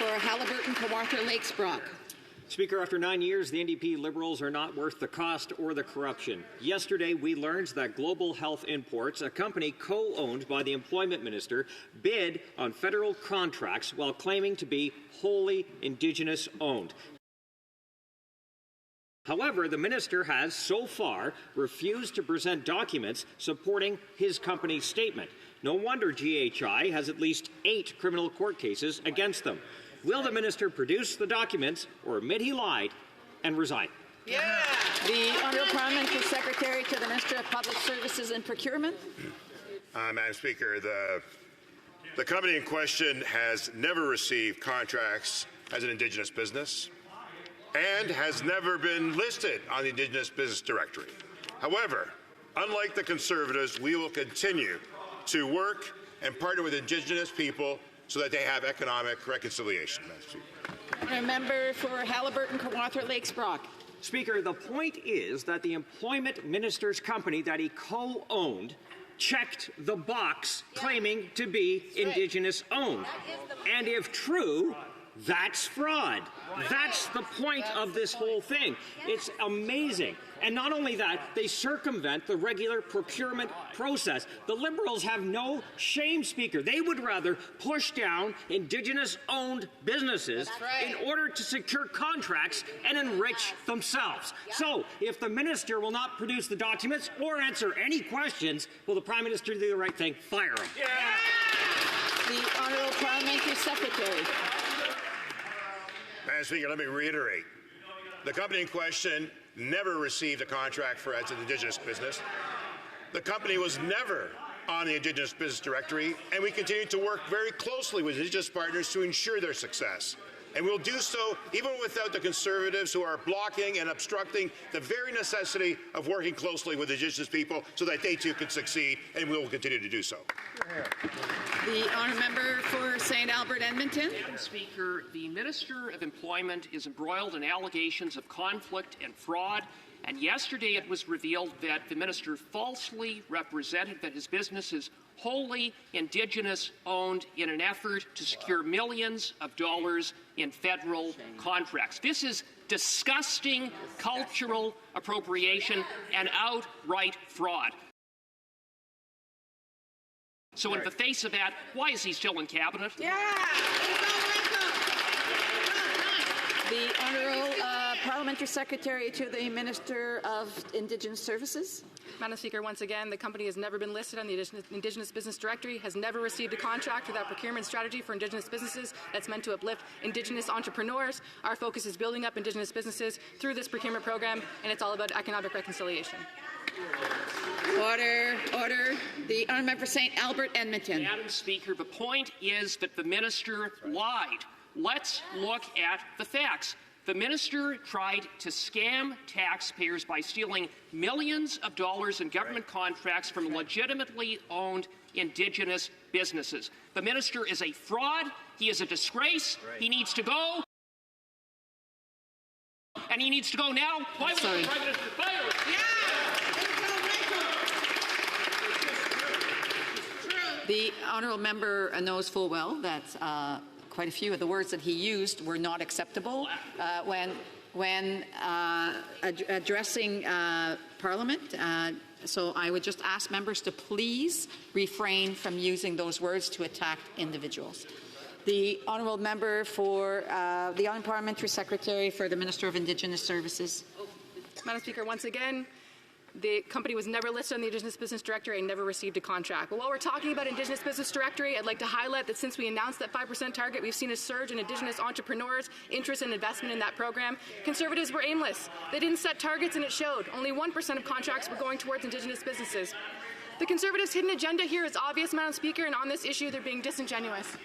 for Haliburton, Kawartha Lakes Brock. Speaker, after 9 years, the NDP Liberals are not worth the cost or the corruption. Yesterday, we learned that Global Health Imports, a company co-owned by the Employment Minister, bid on federal contracts while claiming to be wholly Indigenous-owned. However, the minister has, so far, refused to present documents supporting his company's statement. No wonder GHI has at least 8 criminal court cases against them. Will the minister produce the documents or admit he lied and resign? Yeah. The Honourable Parliamentary Secretary to the Minister of Public Services and Procurement. Madam Speaker, the company in question has never received contracts as an Indigenous business and has never been listed on the Indigenous Business Directory. However, unlike the Conservatives, we will continue to work and partner with Indigenous people so that they have economic reconciliation. Member for Haliburton, Kawartha Lakes Brock. Speaker, the point is that the Employment Minister's company that he co-owned checked the box claiming to be Indigenous-owned. And if true, that's fraud. That's the point of this whole thing. It's amazing. And not only that, they circumvent the regular procurement process. The Liberals have no shame, Speaker. They would rather push down Indigenous-owned businesses in order to secure contracts and enrich themselves. So, if the minister will not produce the documents or answer any questions, will the Prime Minister do the right thing? Fire him. Yeah. The Honourable Parliamentary Secretary. Madam Speaker, let me reiterate. The company in question never received a contract for as an Indigenous business. The company was never on the Indigenous Business Directory, and we continue to work very closely with Indigenous partners to ensure their success. And we'll do so even without the Conservatives who are blocking and obstructing the very necessity of working closely with Indigenous people so that they too can succeed, and we will continue to do so. The honourable member for St. Albert, Edmonton. Madam Speaker, the Minister of Employment is embroiled in allegations of conflict and fraud, and yesterday it was revealed that the minister falsely represented that his business is wholly Indigenous-owned in an effort to secure millions of dollars in federal contracts. This is disgusting cultural appropriation and outright fraud. So in the face of that, why is he still in Cabinet? Yeah. The Honourable Parliamentary Secretary to the Minister of Indigenous Services. Madam Speaker, once again, the company has never been listed on the Indigenous Business Directory, has never received a contract for that procurement strategy for Indigenous businesses that's meant to uplift Indigenous entrepreneurs. Our focus is building up Indigenous businesses through this procurement program, and it's all about economic reconciliation. Order, order. The honourable member for St. Albert, Edmonton. Madam Speaker, the point is that the minister lied. Let's look at the facts. The minister tried to scam taxpayers by stealing millions of dollars in government contracts from legitimately owned Indigenous businesses. The minister is a fraud. He is a disgrace. He needs to go. And he needs to go now. Why would the Prime Minister fire him? The honourable member knows full well that quite a few of the words that he used were not acceptable when addressing Parliament. So I would just ask members to please refrain from using those words to attack individuals. The honourable member for the Honourable Parliamentary Secretary for the Minister of Indigenous Services. Madam Speaker, once again, the company was never listed on the Indigenous Business Directory and never received a contract. But while we're talking about Indigenous Business Directory, I'd like to highlight that since we announced that 5% target, we've seen a surge in Indigenous entrepreneurs' interest and investment in that program. Conservatives were aimless. They didn't set targets, and it showed. Only 1% of contracts were going towards Indigenous businesses. The Conservatives' hidden agenda here is obvious, Madam Speaker, and on this issue, they're being disingenuous.